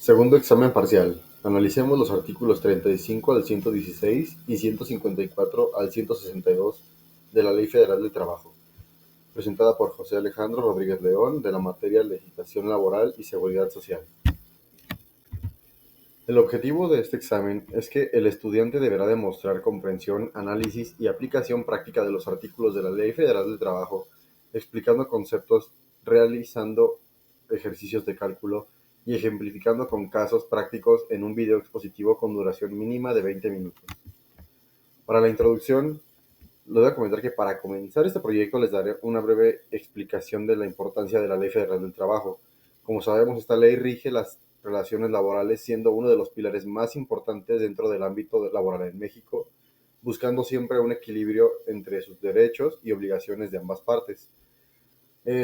Segundo examen parcial. Analicemos los artículos 35 al 116 y 154 al 162 de la Ley Federal del Trabajo, presentada por José Alejandro Rodríguez León, de la materia Legislación Laboral y Seguridad Social. El objetivo de este examen es que el estudiante deberá demostrar comprensión, análisis y aplicación práctica de los artículos de la Ley Federal del Trabajo, explicando conceptos, realizando ejercicios de cálculo y ejemplificando con casos prácticos en un video expositivo con duración mínima de 20 minutos. Para la introducción, les voy a comentar que para comenzar este proyecto les daré una breve explicación de la importancia de la Ley Federal del Trabajo. Como sabemos, esta ley rige las relaciones laborales, siendo uno de los pilares más importantes dentro del ámbito laboral en México, buscando siempre un equilibrio entre sus derechos y obligaciones de ambas partes.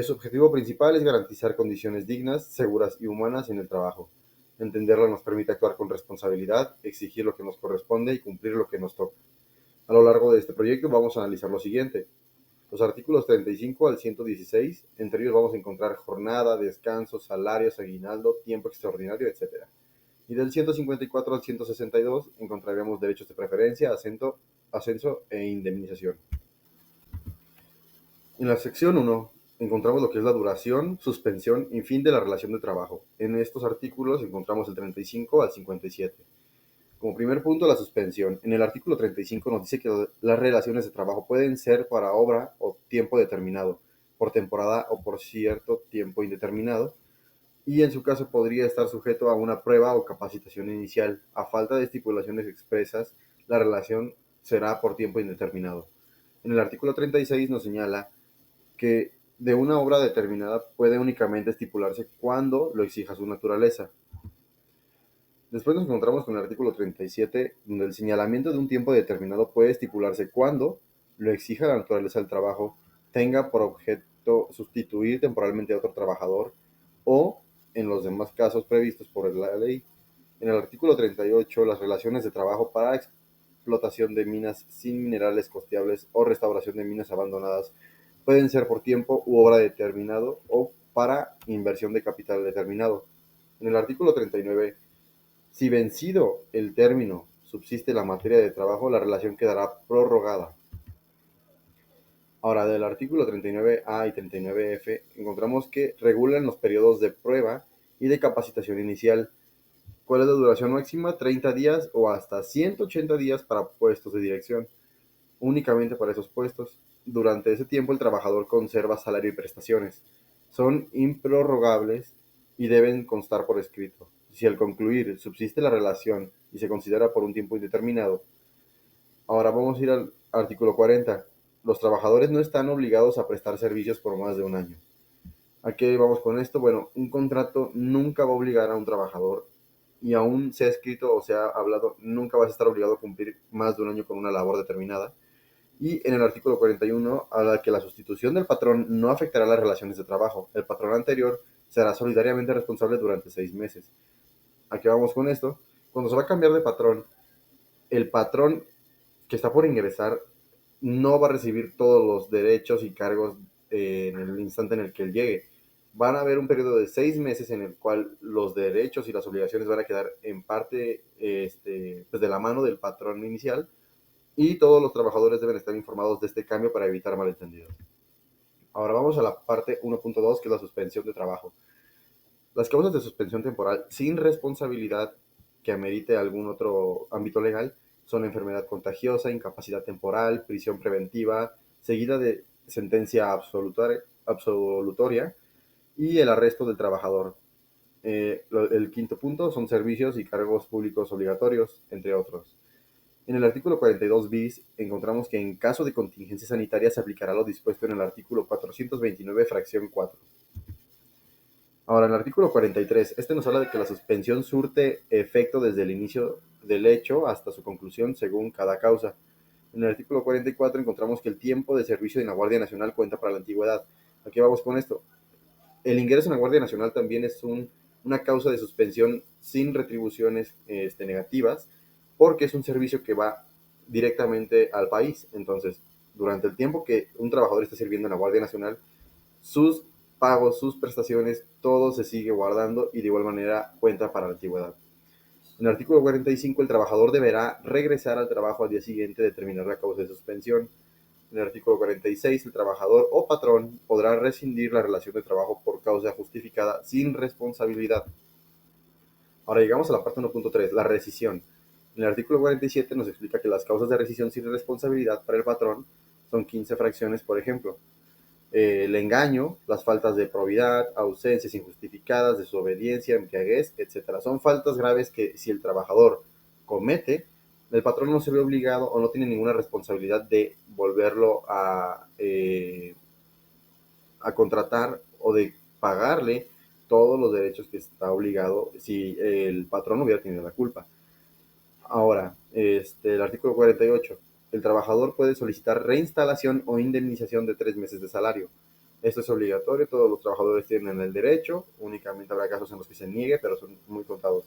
Su objetivo principal es garantizar condiciones dignas, seguras y humanas en el trabajo. Entenderla nos permite actuar con responsabilidad, exigir lo que nos corresponde y cumplir lo que nos toca. A lo largo de este proyecto vamos a analizar lo siguiente: los artículos 35 al 116, entre ellos vamos a encontrar jornada, descanso, salarios, aguinaldo, tiempo extraordinario, etc. Y del 154 al 162 encontraremos derechos de preferencia, ascenso e indemnización. En la sección 1 encontramos lo que es la duración, suspensión y fin de la relación de trabajo. En estos artículos encontramos el 35 al 57. Como primer punto, la suspensión. En el artículo 35 nos dice que las relaciones de trabajo pueden ser para obra o tiempo determinado, por temporada o por cierto tiempo indeterminado, y en su caso podría estar sujeto a una prueba o capacitación inicial. A falta de estipulaciones expresas, la relación será por tiempo indeterminado. En el artículo 36 nos señala que de una obra determinada puede únicamente estipularse cuando lo exija su naturaleza. Después nos encontramos con el artículo 37, donde el señalamiento de un tiempo determinado puede estipularse cuando lo exija la naturaleza del trabajo, tenga por objeto sustituir temporalmente a otro trabajador o en los demás casos previstos por la ley. En el artículo 38, las relaciones de trabajo para explotación de minas sin minerales costeables o restauración de minas abandonadas pueden ser por tiempo u obra determinado o para inversión de capital determinado. En el artículo 39, si vencido el término subsiste la materia de trabajo, la relación quedará prorrogada. Ahora, del artículo 39A y 39F, encontramos que regulan los periodos de prueba y de capacitación inicial. ¿Cuál es la duración máxima? 30 días o hasta 180 días para puestos de dirección, únicamente para esos puestos. Durante ese tiempo el trabajador conserva salario y prestaciones. Son improrrogables y deben constar por escrito. Si al concluir subsiste la relación y se considera por un tiempo indeterminado. Ahora vamos a ir al artículo 40. Los trabajadores no están obligados a prestar servicios por más de un año. ¿A qué vamos con esto? Bueno, un contrato nunca va a obligar a un trabajador, y aún sea escrito o sea hablado, nunca vas a estar obligado a cumplir más de un año con una labor determinada. Y en el artículo 41 habla que la sustitución del patrón no afectará las relaciones de trabajo. El patrón anterior será solidariamente responsable durante 6 meses. ¿A qué vamos con esto? Cuando se va a cambiar de patrón, el patrón que está por ingresar no va a recibir todos los derechos y cargos en el instante en el que él llegue. Van a haber un periodo de 6 meses en el cual los derechos y las obligaciones van a quedar en parte pues de la mano del patrón inicial, y todos los trabajadores deben estar informados de este cambio para evitar malentendidos. Ahora vamos a la parte 1.2, que es la suspensión de trabajo. Las causas de suspensión temporal sin responsabilidad que amerite algún otro ámbito legal son enfermedad contagiosa, incapacidad temporal, prisión preventiva, seguida de sentencia absolutoria y el arresto del trabajador. El quinto punto son servicios y cargos públicos obligatorios, entre otros. En el artículo 42 bis encontramos que en caso de contingencia sanitaria se aplicará lo dispuesto en el artículo 429, fracción 4. Ahora, en el artículo 43, nos habla de que la suspensión surte efecto desde el inicio del hecho hasta su conclusión según cada causa. En el artículo 44 encontramos que el tiempo de servicio en la Guardia Nacional cuenta para la antigüedad. ¿A qué vamos con esto? El ingreso en la Guardia Nacional también es una causa de suspensión sin retribuciones negativas, porque es un servicio que va directamente al país. Entonces, durante el tiempo que un trabajador esté sirviendo en la Guardia Nacional, sus pagos, sus prestaciones, todo se sigue guardando y de igual manera cuenta para la antigüedad. En el artículo 45, el trabajador deberá regresar al trabajo al día siguiente de determinar la causa de suspensión. En el artículo 46, el trabajador o patrón podrá rescindir la relación de trabajo por causa justificada sin responsabilidad. Ahora llegamos a la parte 1.3, la rescisión. En el artículo 47 nos explica que las causas de rescisión sin responsabilidad para el patrón son 15 fracciones, por ejemplo. El engaño, las faltas de probidad, ausencias injustificadas, desobediencia, embriaguez, etc. Son faltas graves que si el trabajador comete, el patrón no se ve obligado o no tiene ninguna responsabilidad de volverlo a contratar o de pagarle todos los derechos que está obligado si el patrón hubiera tenido la culpa. Ahora, el artículo 48. El trabajador puede solicitar reinstalación o indemnización de 3 meses de salario. Esto es obligatorio, todos los trabajadores tienen el derecho, únicamente habrá casos en los que se niegue, pero son muy contados.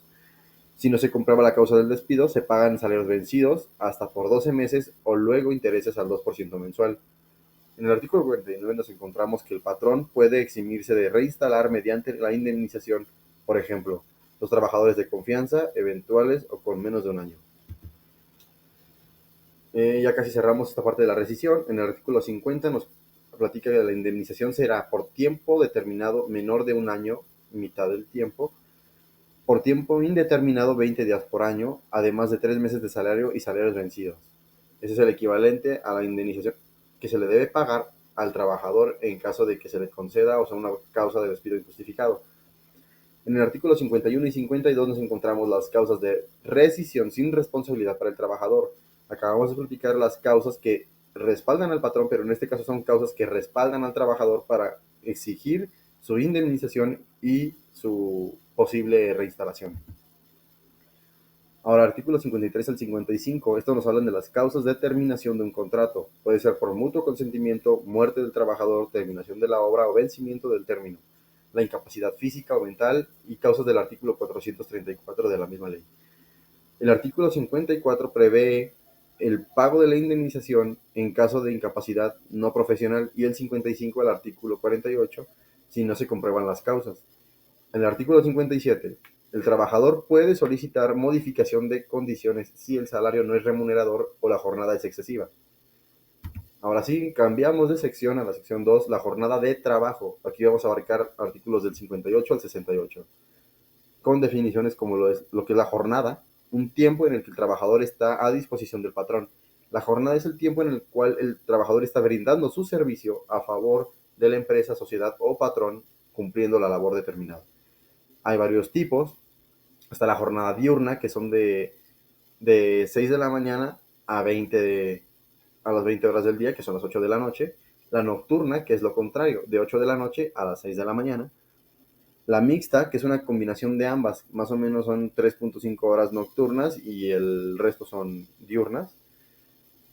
Si no se comprueba la causa del despido, se pagan salarios vencidos hasta por 12 meses o luego intereses al 2% mensual. En el artículo 49 nos encontramos que el patrón puede eximirse de reinstalar mediante la indemnización, por ejemplo, los trabajadores de confianza, eventuales o con menos de un año. Ya casi cerramos esta parte de la rescisión. En el artículo 50 nos platica que la indemnización será por tiempo determinado menor de un año, mitad del tiempo, por tiempo indeterminado 20 días por año, además de 3 meses de salario y salarios vencidos. Ese es el equivalente a la indemnización que se le debe pagar al trabajador en caso de que se le conceda o sea una causa de despido injustificado. En el artículo 51 y 52 nos encontramos las causas de rescisión sin responsabilidad para el trabajador. Acabamos de explicar las causas que respaldan al patrón, pero en este caso son causas que respaldan al trabajador para exigir su indemnización y su posible reinstalación. Ahora, artículos 53 al 55, estos nos hablan de las causas de terminación de un contrato. Puede ser por mutuo consentimiento, muerte del trabajador, terminación de la obra o vencimiento del término, la incapacidad física o mental y causas del artículo 434 de la misma ley. El artículo 54 prevé el pago de la indemnización en caso de incapacidad no profesional y el 55 el artículo 48 si no se comprueban las causas. En el artículo 57, el trabajador puede solicitar modificación de condiciones si el salario no es remunerador o la jornada es excesiva. Ahora sí, cambiamos de sección a la sección 2, la jornada de trabajo. Aquí vamos a abarcar artículos del 58 al 68, con definiciones como lo que es la jornada, un tiempo en el que el trabajador está a disposición del patrón. La jornada es el tiempo en el cual el trabajador está brindando su servicio a favor de la empresa, sociedad o patrón, cumpliendo la labor determinada. Hay varios tipos. Está la jornada diurna, que son de 6 de la mañana a las 20 horas del día, que son las 8 de la noche. La nocturna, que es lo contrario, de 8 de la noche a las 6 de la mañana. La mixta, que es una combinación de ambas, más o menos son 3.5 horas nocturnas y el resto son diurnas.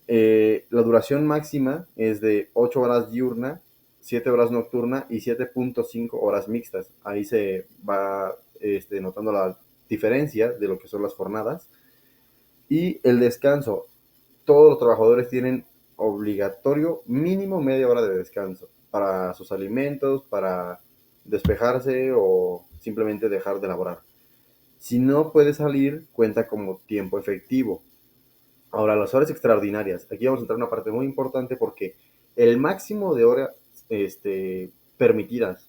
La duración máxima es de 8 horas diurna, 7 horas nocturna y 7.5 horas mixtas. Ahí se va notando la diferencia de lo que son las jornadas. Y el descanso. Todos los trabajadores tienen obligatorio mínimo media hora de descanso para sus alimentos, para despejarse o simplemente dejar de laborar. Si no puede salir, cuenta como tiempo efectivo. Ahora, las horas extraordinarias. Aquí vamos a entrar en una parte muy importante porque el máximo de horas permitidas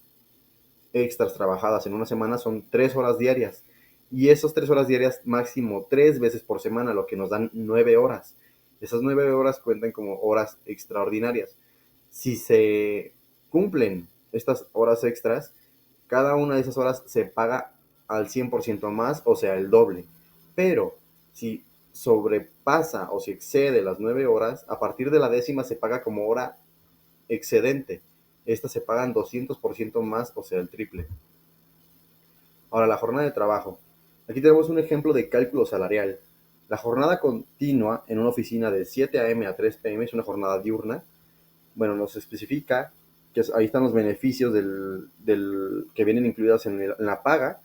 extras trabajadas en una semana son 3 horas diarias. Y esas 3 horas diarias máximo 3 veces por semana, lo que nos dan 9 horas. Esas 9 horas cuentan como horas extraordinarias. Si se cumplen estas horas extras, cada una de esas horas se paga al 100% más, o sea, el doble. Pero si sobrepasa o si excede las 9 horas, a partir de la décima se paga como hora excedente. Estas se pagan 200% más, o sea, el triple. Ahora, la jornada de trabajo. Aquí tenemos un ejemplo de cálculo salarial. La jornada continua en una oficina de 7 a.m. a 3 p.m. es una jornada diurna. Bueno, nos especifica que ahí están los beneficios que vienen incluidos en la paga.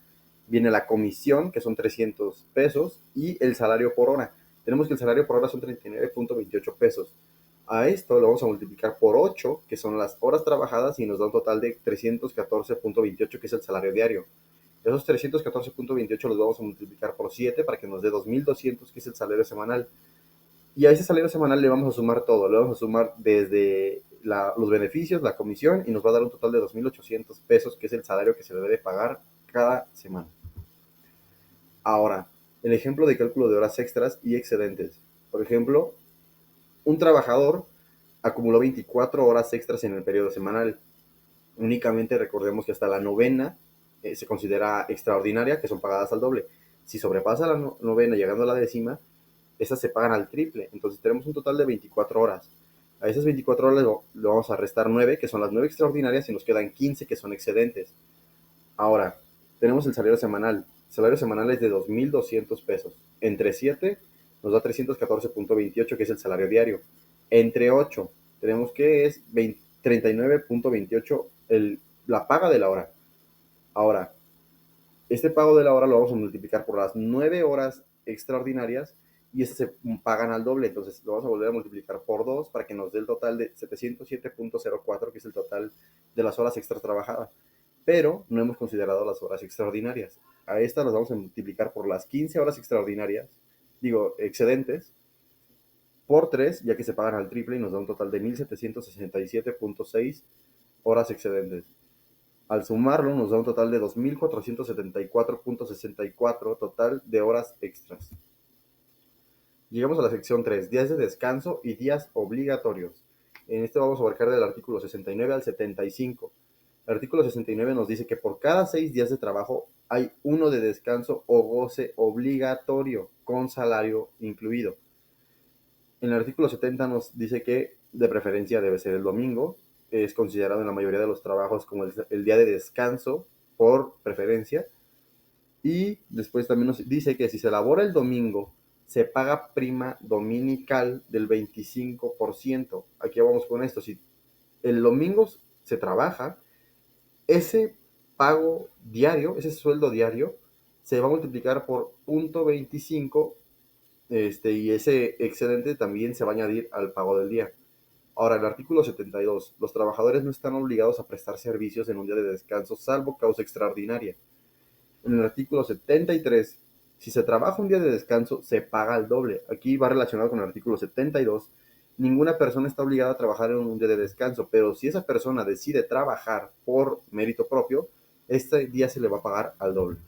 Viene la comisión, que son 300 pesos, y el salario por hora. Tenemos que el salario por hora son 39.28 pesos. A esto lo vamos a multiplicar por 8, que son las horas trabajadas, y nos da un total de 314.28, que es el salario diario. Esos 314.28 los vamos a multiplicar por 7 para que nos dé 2.200, que es el salario semanal. Y a ese salario semanal le vamos a sumar todo. Le vamos a sumar desde los beneficios, la comisión, y nos va a dar un total de 2.800 pesos, que es el salario que se debe de pagar cada semana. Ahora, el ejemplo de cálculo de horas extras y excedentes. Por ejemplo, un trabajador acumuló 24 horas extras en el periodo semanal. Únicamente recordemos que hasta la novena se considera extraordinaria, que son pagadas al doble. Si sobrepasa la novena llegando a la décima, esas se pagan al triple. Entonces tenemos un total de 24 horas. A esas 24 horas le vamos a restar 9, que son las 9 extraordinarias, y nos quedan 15, que son excedentes. Ahora, tenemos el salario semanal. El salario semanal es de 2.200 pesos. Entre 7 nos da 314.28, que es el salario diario. Entre 8 tenemos que es 39.28 la paga de la hora. Ahora, este pago de la hora lo vamos a multiplicar por las 9 horas extraordinarias, y estas se pagan al doble. Entonces lo vamos a volver a multiplicar por 2 para que nos dé el total de 707.04, que es el total de las horas extras trabajadas. Pero no hemos considerado las horas extraordinarias. A estas las vamos a multiplicar por las 15 horas extraordinarias, excedentes, por 3, ya que se pagan al triple, y nos da un total de 1.767.6 horas excedentes. Al sumarlo nos da un total de 2.474.64 total de horas extras. Llegamos a la sección 3, días de descanso y días obligatorios. En este vamos a abarcar del artículo 69 al 75. El artículo 69 nos dice que por cada 6 días de trabajo hay uno de descanso o goce obligatorio con salario incluido. En el artículo 70 nos dice que de preferencia debe ser el domingo. Es considerado en la mayoría de los trabajos como el día de descanso por preferencia. Y después también nos dice que si se elabora el domingo, se paga prima dominical del 25%. Aquí vamos con esto. Si el domingo se trabaja, ese pago diario, ese sueldo diario, se va a multiplicar por 0.25, y ese excedente también se va a añadir al pago del día. Ahora, el artículo 72. Los trabajadores no están obligados a prestar servicios en un día de descanso, salvo causa extraordinaria. En el artículo 73, si se trabaja un día de descanso, se paga el doble. Aquí va relacionado con el artículo 72. Ninguna persona está obligada a trabajar en un día de descanso, pero si esa persona decide trabajar por mérito propio, este día se le va a pagar al doble.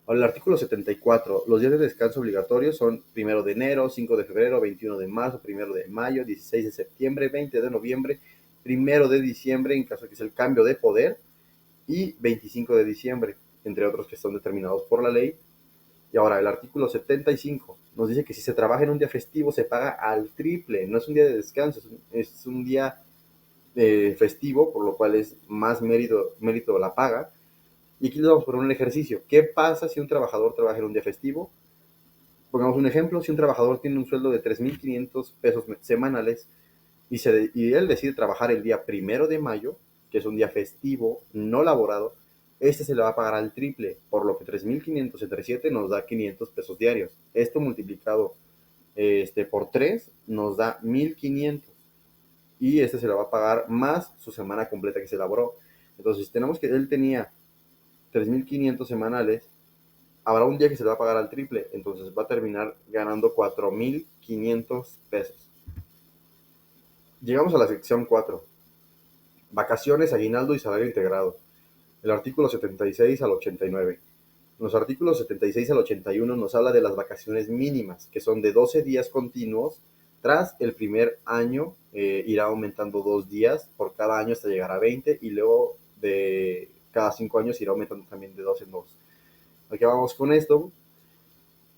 Ahora, el artículo 74. Los días de descanso obligatorios son 1 de enero, 5 de febrero, 21 de marzo, 1 de mayo, 16 de septiembre, 20 de noviembre, 1 de diciembre, en caso de que sea el cambio de poder, y 25 de diciembre, entre otros que son determinados por la ley. Y ahora, el artículo 75 nos dice que si se trabaja en un día festivo se paga al triple. No es un día de descanso, es un día festivo, por lo cual es más mérito la paga. Y aquí les vamos a poner un ejercicio. ¿Qué pasa si un trabajador trabaja en un día festivo? Pongamos un ejemplo. Si un trabajador tiene un sueldo de 3.500 pesos semanales, y él decide trabajar el día 1 de mayo, que es un día festivo, no laborado, este se le va a pagar al triple, por lo que 3.500 entre 7 nos da 500 pesos diarios. Esto multiplicado por 3 nos da 1.500, y este se le va a pagar más su semana completa que se elaboró. Entonces, tenemos que él tenía 3.500 semanales, habrá un día que se le va a pagar al triple, entonces va a terminar ganando 4.500 pesos. Llegamos a la sección 4. Vacaciones, aguinaldo y salario integrado. El artículo 76 al 89. Los artículos 76 al 81 nos habla de las vacaciones mínimas, que son de 12 días continuos. Tras el primer año irá aumentando 2 días por cada año hasta llegar a 20, y luego de cada 5 años irá aumentando también de 2 en 2. Aquí vamos con esto.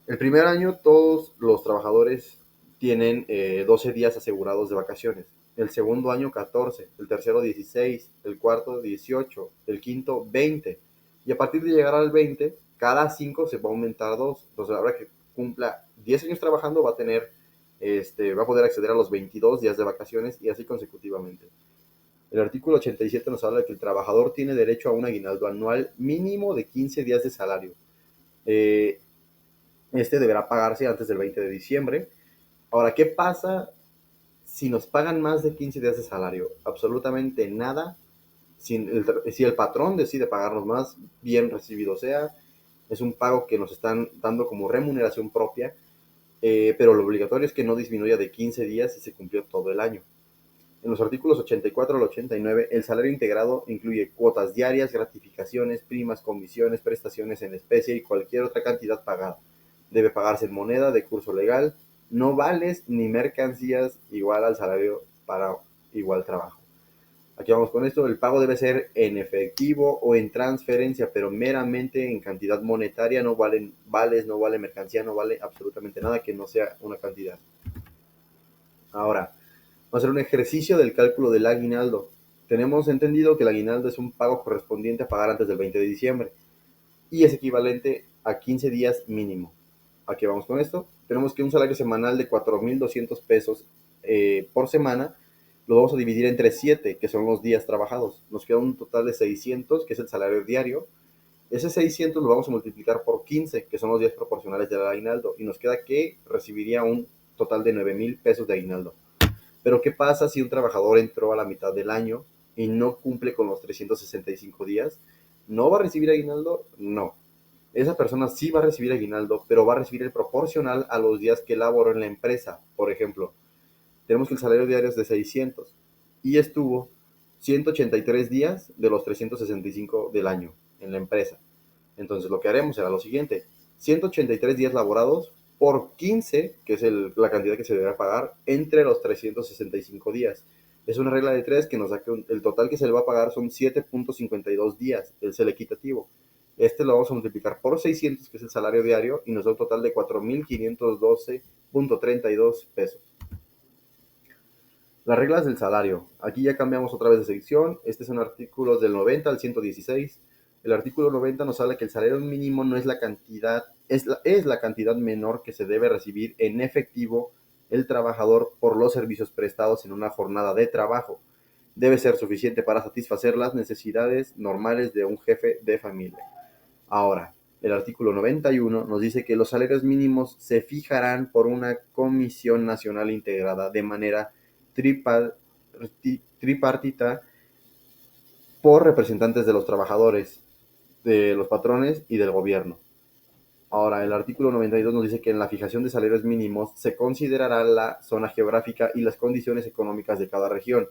El primer año todos los trabajadores tienen 12 días asegurados de vacaciones. El segundo año 14, el tercero 16, el cuarto 18, el quinto 20. Y a partir de llegar al 20, cada 5 se va a aumentar 2. Entonces, ahora que cumpla 10 años trabajando, va a poder acceder a los 22 días de vacaciones, y así consecutivamente. El artículo 87 nos habla de que el trabajador tiene derecho a un aguinaldo anual mínimo de 15 días de salario. Este deberá pagarse antes del 20 de diciembre. Ahora, ¿qué pasa si nos pagan más de 15 días de salario, absolutamente nada, si el patrón decide pagarnos más, bien recibido sea, es un pago que nos están dando como remuneración propia, pero lo obligatorio es que no disminuya de 15 días si se cumplió todo el año. En los artículos 84 al 89, el salario integrado incluye cuotas diarias, gratificaciones, primas, comisiones, prestaciones en especie y cualquier otra cantidad pagada. Debe pagarse en moneda de curso legal, no vales ni mercancías igual al salario para igual trabajo. Aquí vamos con esto, el pago debe ser en efectivo o en transferencia, pero meramente en cantidad monetaria, no valen vales, no vale mercancía, no vale absolutamente nada que no sea una cantidad. Ahora, vamos a hacer un ejercicio del cálculo del aguinaldo. Tenemos entendido que el aguinaldo es un pago correspondiente a pagar antes del 20 de diciembre y es equivalente a 15 días mínimo. Aquí vamos con esto. Tenemos que un salario semanal de 4,200 pesos por semana lo vamos a dividir entre 7, que son los días trabajados. Nos queda un total de 600, que es el salario diario. Ese 600 lo vamos a multiplicar por 15, que son los días proporcionales del aguinaldo, y nos queda que recibiría un total de 9,000 pesos de aguinaldo. Pero ¿qué pasa si un trabajador entró a la mitad del año y no cumple con los 365 días? ¿No va a recibir aguinaldo? No. Esa persona sí va a recibir aguinaldo, pero va a recibir el proporcional a los días que laboró en la empresa. Por ejemplo, tenemos que el salario diario es de 600 y estuvo 183 días de los 365 del año en la empresa. Entonces lo que haremos será lo siguiente, 183 días laborados por 15, que es la cantidad que se deberá pagar entre los 365 días. Es una regla de 3 que nos da que el total que se le va a pagar son 7,52 días, es el equitativo. Este lo vamos a multiplicar por 600, que es el salario diario, y nos da un total de 4,512,32 pesos. Las reglas del salario. Aquí ya cambiamos otra vez de sección. Este son artículos del 90 al 116. El artículo 90 nos habla que el salario mínimo no es la cantidad, es la cantidad menor que se debe recibir en efectivo el trabajador por los servicios prestados en una jornada de trabajo. Debe ser suficiente para satisfacer las necesidades normales de un jefe de familia. Ahora, el artículo 91 nos dice que los salarios mínimos se fijarán por una comisión nacional integrada de manera tripartita por representantes de los trabajadores, de los patrones y del gobierno. Ahora, el artículo 92 nos dice que en la fijación de salarios mínimos se considerará la zona geográfica y las condiciones económicas de cada región.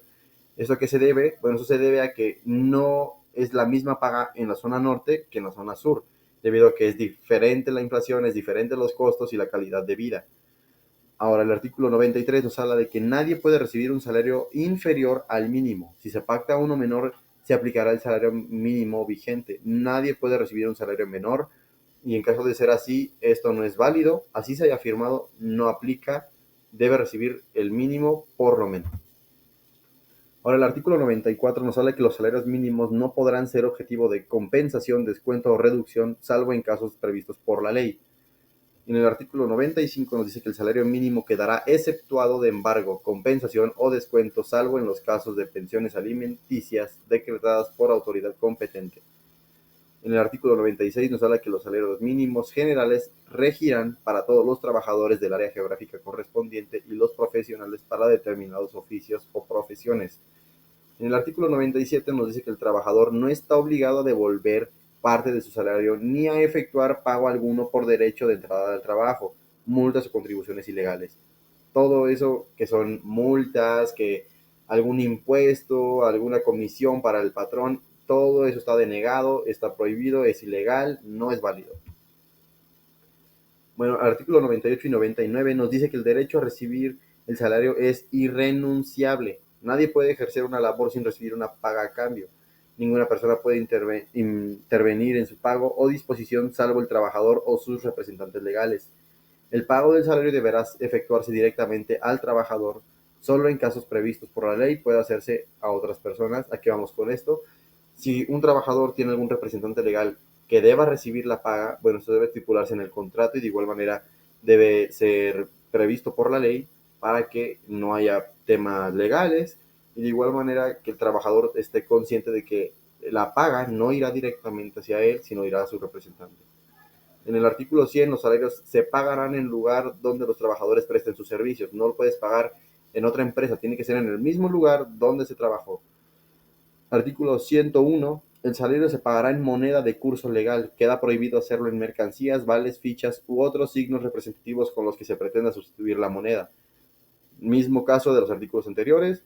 ¿Eso a qué se debe? Bueno, eso se debe a que no es la misma paga en la zona norte que en la zona sur, debido a que es diferente la inflación, es diferente los costos y la calidad de vida. Ahora, el artículo 93 nos habla de que nadie puede recibir un salario inferior al mínimo. Si se pacta uno menor, se aplicará el salario mínimo vigente. Nadie puede recibir un salario menor y en caso de ser así, esto no es válido. Así se haya firmado, no aplica. Debe recibir el mínimo por lo menos. Ahora, el artículo 94 nos habla que los salarios mínimos no podrán ser objetivo de compensación, descuento o reducción, salvo en casos previstos por la ley. En el artículo 95 nos dice que el salario mínimo quedará exceptuado de embargo, compensación o descuento, salvo en los casos de pensiones alimenticias decretadas por autoridad competente. En el artículo 96 nos habla que los salarios mínimos generales regirán para todos los trabajadores del área geográfica correspondiente y los profesionales para determinados oficios o profesiones. En el artículo 97 nos dice que el trabajador no está obligado a devolver parte de su salario ni a efectuar pago alguno por derecho de entrada al trabajo, multas o contribuciones ilegales. Todo eso que son multas, que algún impuesto, alguna comisión para el patrón, todo eso está denegado, está prohibido, es ilegal, no es válido. Bueno, artículo 98 y 99 nos dice que el derecho a recibir el salario es irrenunciable. Nadie puede ejercer una labor sin recibir una paga a cambio. Ninguna persona puede intervenir en su pago o disposición salvo el trabajador o sus representantes legales. El pago del salario deberá efectuarse directamente al trabajador. Solo en casos previstos por la ley puede hacerse a otras personas. Aquí vamos con esto. Si un trabajador tiene algún representante legal que deba recibir la paga, bueno, esto debe estipularse en el contrato y de igual manera debe ser previsto por la ley para que no haya temas legales y de igual manera que el trabajador esté consciente de que la paga no irá directamente hacia él, sino irá a su representante. En el artículo 100, los salarios se pagarán en el lugar donde los trabajadores presten sus servicios. No lo puedes pagar en otra empresa, tiene que ser en el mismo lugar donde se trabajó. Artículo 101. El salario se pagará en moneda de curso legal. Queda prohibido hacerlo en mercancías, vales, fichas u otros signos representativos con los que se pretenda sustituir la moneda. Mismo caso de los artículos anteriores.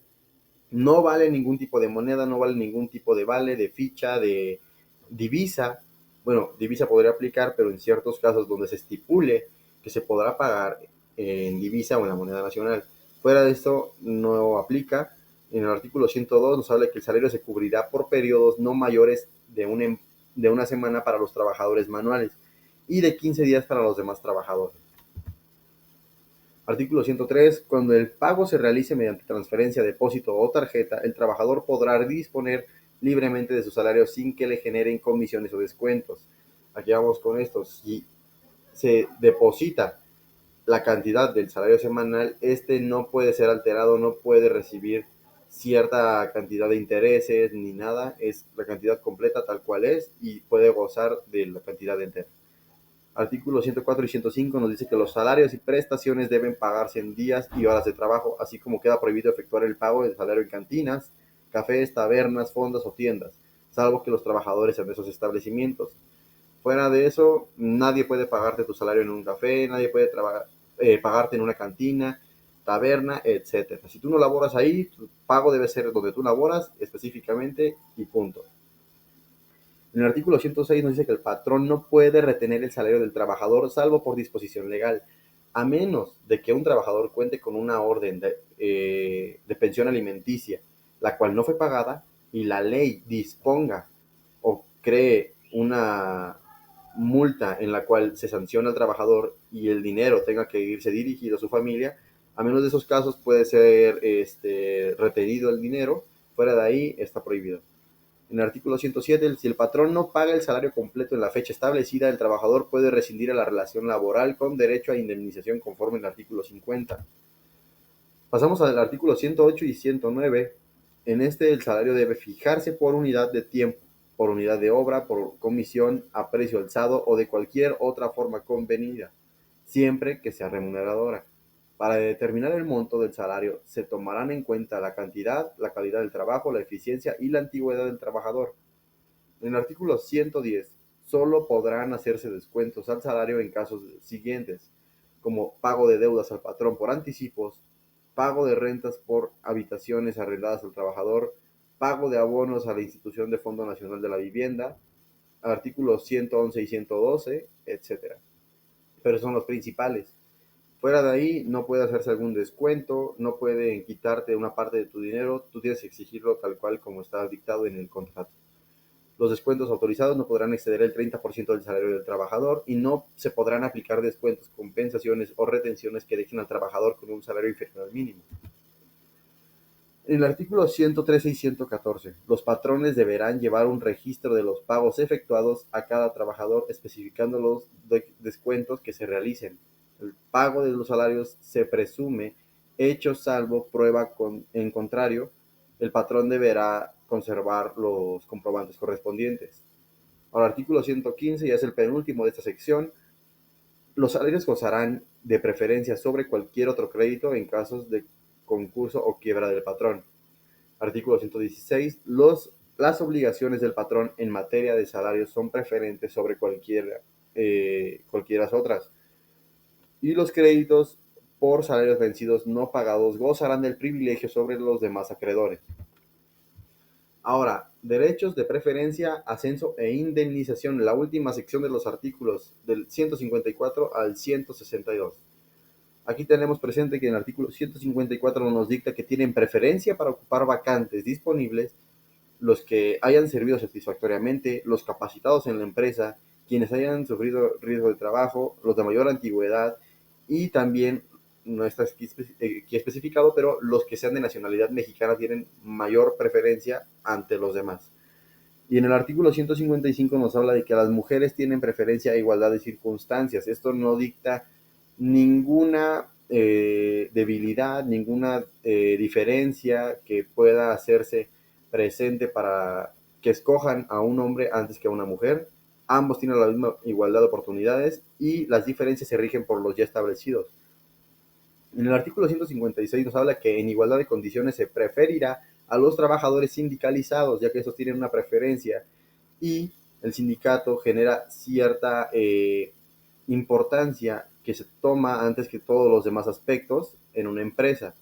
No vale ningún tipo de moneda, no vale ningún tipo de vale, de ficha, de divisa. Bueno, divisa podría aplicar, pero en ciertos casos donde se estipule que se podrá pagar en divisa o en la moneda nacional. Fuera de esto, no aplica. En el artículo 102 nos habla que el salario se cubrirá por periodos no mayores de una semana para los trabajadores manuales y de 15 días para los demás trabajadores. Artículo 103. Cuando el pago se realice mediante transferencia, depósito o tarjeta, el trabajador podrá disponer libremente de su salario sin que le generen comisiones o descuentos. Aquí vamos con esto. Si se deposita la cantidad del salario semanal, este no puede ser alterado, no puede recibir cierta cantidad de intereses ni nada, es la cantidad completa tal cual es y puede gozar de la cantidad entera. Artículos 104 y 105 nos dice que los salarios y prestaciones deben pagarse en días y horas de trabajo, así como queda prohibido efectuar el pago del salario en cantinas, cafés, tabernas, fondas o tiendas, salvo que los trabajadores en esos establecimientos. Fuera de eso, nadie puede pagarte tu salario en un café, nadie puede pagarte en una cantina, taberna, etcétera. Si tú no laboras ahí, tu pago debe ser donde tú laboras específicamente y punto. En el artículo 106 nos dice que el patrón no puede retener el salario del trabajador salvo por disposición legal, a menos de que un trabajador cuente con una orden de pensión alimenticia, la cual no fue pagada, y la ley disponga o cree una multa en la cual se sanciona al trabajador y el dinero tenga que irse dirigido a su familia. A menos de esos casos puede ser retenido el dinero. Fuera de ahí está prohibido. En el artículo 107, si el patrón no paga el salario completo en la fecha establecida, el trabajador puede rescindir a la relación laboral con derecho a indemnización conforme al artículo 50. Pasamos al artículo 108 y 109. En este, el salario debe fijarse por unidad de tiempo, por unidad de obra, por comisión, a precio alzado o de cualquier otra forma convenida, siempre que sea remuneradora. Para determinar el monto del salario se tomarán en cuenta la cantidad, la calidad del trabajo, la eficiencia y la antigüedad del trabajador. En el artículo 110, solo podrán hacerse descuentos al salario en casos siguientes, como pago de deudas al patrón por anticipos, pago de rentas por habitaciones arrendadas al trabajador, pago de abonos a la institución de Fondo Nacional de la Vivienda, artículos 111 y 112, etcétera. Pero son los principales. Fuera de ahí no puede hacerse algún descuento, no pueden quitarte una parte de tu dinero, tú tienes que exigirlo tal cual como está dictado en el contrato. Los descuentos autorizados no podrán exceder el 30% del salario del trabajador y no se podrán aplicar descuentos, compensaciones o retenciones que dejen al trabajador con un salario inferior al mínimo. En el artículo 113 y 114, los patrones deberán llevar un registro de los pagos efectuados a cada trabajador, especificando los descuentos que se realicen. El pago de los salarios se presume hecho salvo prueba en contrario. El patrón deberá conservar los comprobantes correspondientes. Ahora, artículo 115, ya es el penúltimo de esta sección. Los salarios gozarán de preferencia sobre cualquier otro crédito en casos de concurso o quiebra del patrón. Artículo 116. Las obligaciones del patrón en materia de salarios son preferentes sobre cualquiera otras. Y los créditos por salarios vencidos no pagados gozarán del privilegio sobre los demás acreedores. Ahora, derechos de preferencia, ascenso e indemnización, la última sección de los artículos del 154 al 162. Aquí tenemos presente que en el artículo 154 nos dicta que tienen preferencia para ocupar vacantes disponibles los que hayan servido satisfactoriamente, los capacitados en la empresa, quienes hayan sufrido riesgo de trabajo, los de mayor antigüedad y también, no está aquí especificado, pero los que sean de nacionalidad mexicana tienen mayor preferencia ante los demás. Y en el artículo 155 nos habla de que las mujeres tienen preferencia a igualdad de circunstancias. Esto no dicta ninguna debilidad, ninguna diferencia que pueda hacerse presente para que escojan a un hombre antes que a una mujer. Ambos tienen la misma igualdad de oportunidades y las diferencias se rigen por los ya establecidos. En el artículo 156 nos habla que en igualdad de condiciones se preferirá a los trabajadores sindicalizados, ya que estos tienen una preferencia y el sindicato genera cierta importancia que se toma antes que todos los demás aspectos en una empresa.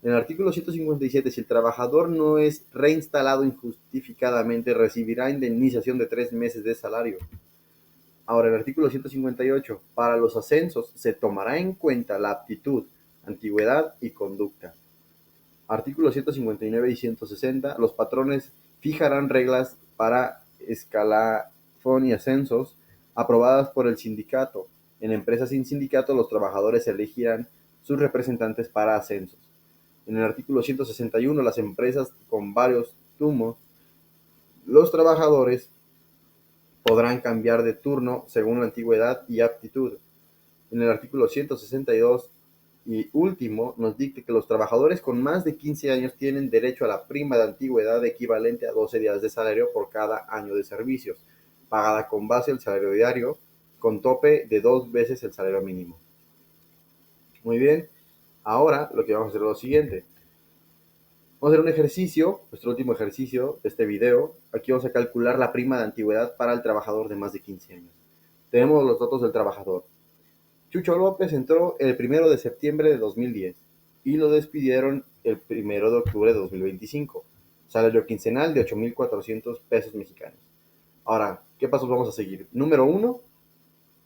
En el artículo 157, si el trabajador no es reinstalado injustificadamente, recibirá indemnización de 3 meses de salario. Ahora, el artículo 158, para los ascensos se tomará en cuenta la aptitud, antigüedad y conducta. Artículos 159 y 160, los patrones fijarán reglas para escalafón y ascensos aprobadas por el sindicato. En empresas sin sindicato, los trabajadores elegirán sus representantes para ascensos. En el artículo 161, las empresas con varios tumos, los trabajadores podrán cambiar de turno según la antigüedad y aptitud. En el artículo 162 y último, nos dicta que los trabajadores con más de 15 años tienen derecho a la prima de antigüedad equivalente a 12 días de salario por cada año de servicios, pagada con base al salario diario, con tope de 2 veces el salario mínimo. Muy bien, ahora lo que vamos a hacer es lo siguiente. Vamos a hacer un ejercicio, nuestro último ejercicio de este video. Aquí vamos a calcular la prima de antigüedad para el trabajador de más de 15 años. Tenemos los datos del trabajador. Chucho López entró el 1 de septiembre de 2010 y lo despidieron el 1 de octubre de 2025. Salario quincenal de 8,400 pesos mexicanos. Ahora, ¿qué pasos vamos a seguir? Número 1,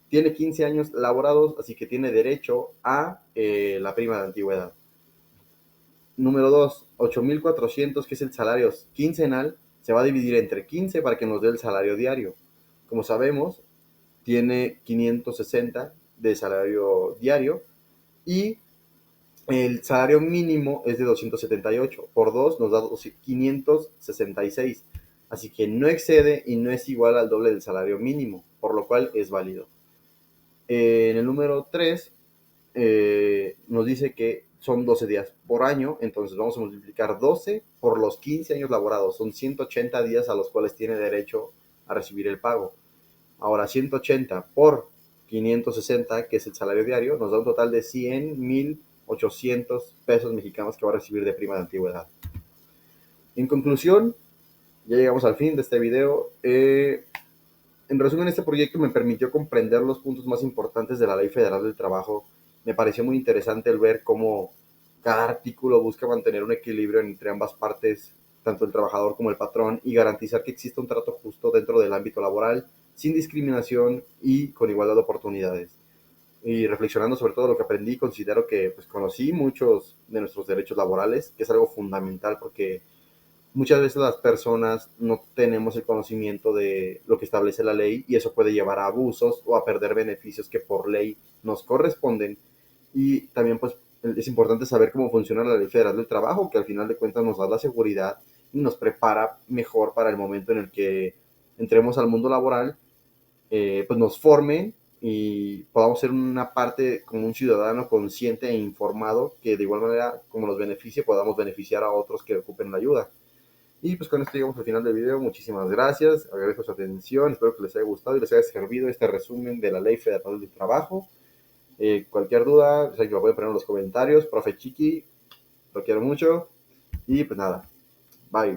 tiene 15 años laborados, así que tiene derecho a la prima de antigüedad. Número 2, 8,400, que es el salario quincenal, se va a dividir entre 15 para que nos dé el salario diario. Como sabemos, tiene 560 de salario diario y el salario mínimo es de 278. Por 2 nos da 566. Así que no excede y no es igual al doble del salario mínimo, por lo cual es válido. En el número 3 nos dice que son 12 días por año, entonces vamos a multiplicar 12 por los 15 años laborados. Son 180 días a los cuales tiene derecho a recibir el pago. Ahora, 180 por 560, que es el salario diario, nos da un total de 100,800 pesos mexicanos que va a recibir de prima de antigüedad. En conclusión, ya llegamos al fin de este video. En resumen, este proyecto me permitió comprender los puntos más importantes de la Ley Federal del Trabajo. Me pareció muy interesante el ver cómo cada artículo busca mantener un equilibrio entre ambas partes, tanto el trabajador como el patrón, y garantizar que exista un trato justo dentro del ámbito laboral, sin discriminación y con igualdad de oportunidades. Y reflexionando sobre todo lo que aprendí, considero que pues, conocí muchos de nuestros derechos laborales, que es algo fundamental porque muchas veces las personas no tenemos el conocimiento de lo que establece la ley y eso puede llevar a abusos o a perder beneficios que por ley nos corresponden. Y también pues es importante saber cómo funciona la Ley Federal del Trabajo, que al final de cuentas nos da la seguridad y nos prepara mejor para el momento en el que entremos al mundo laboral, pues nos formen y podamos ser una parte como un ciudadano consciente e informado que de igual manera como nos beneficie podamos beneficiar a otros que ocupen la ayuda. Y pues con esto llegamos al final del video. Muchísimas gracias, agradezco su atención, espero que les haya gustado y les haya servido este resumen de la Ley Federal del Trabajo. Cualquier duda, o sea, que lo pueden poner en los comentarios. Profe Chiqui, lo quiero mucho. Y pues nada, bye.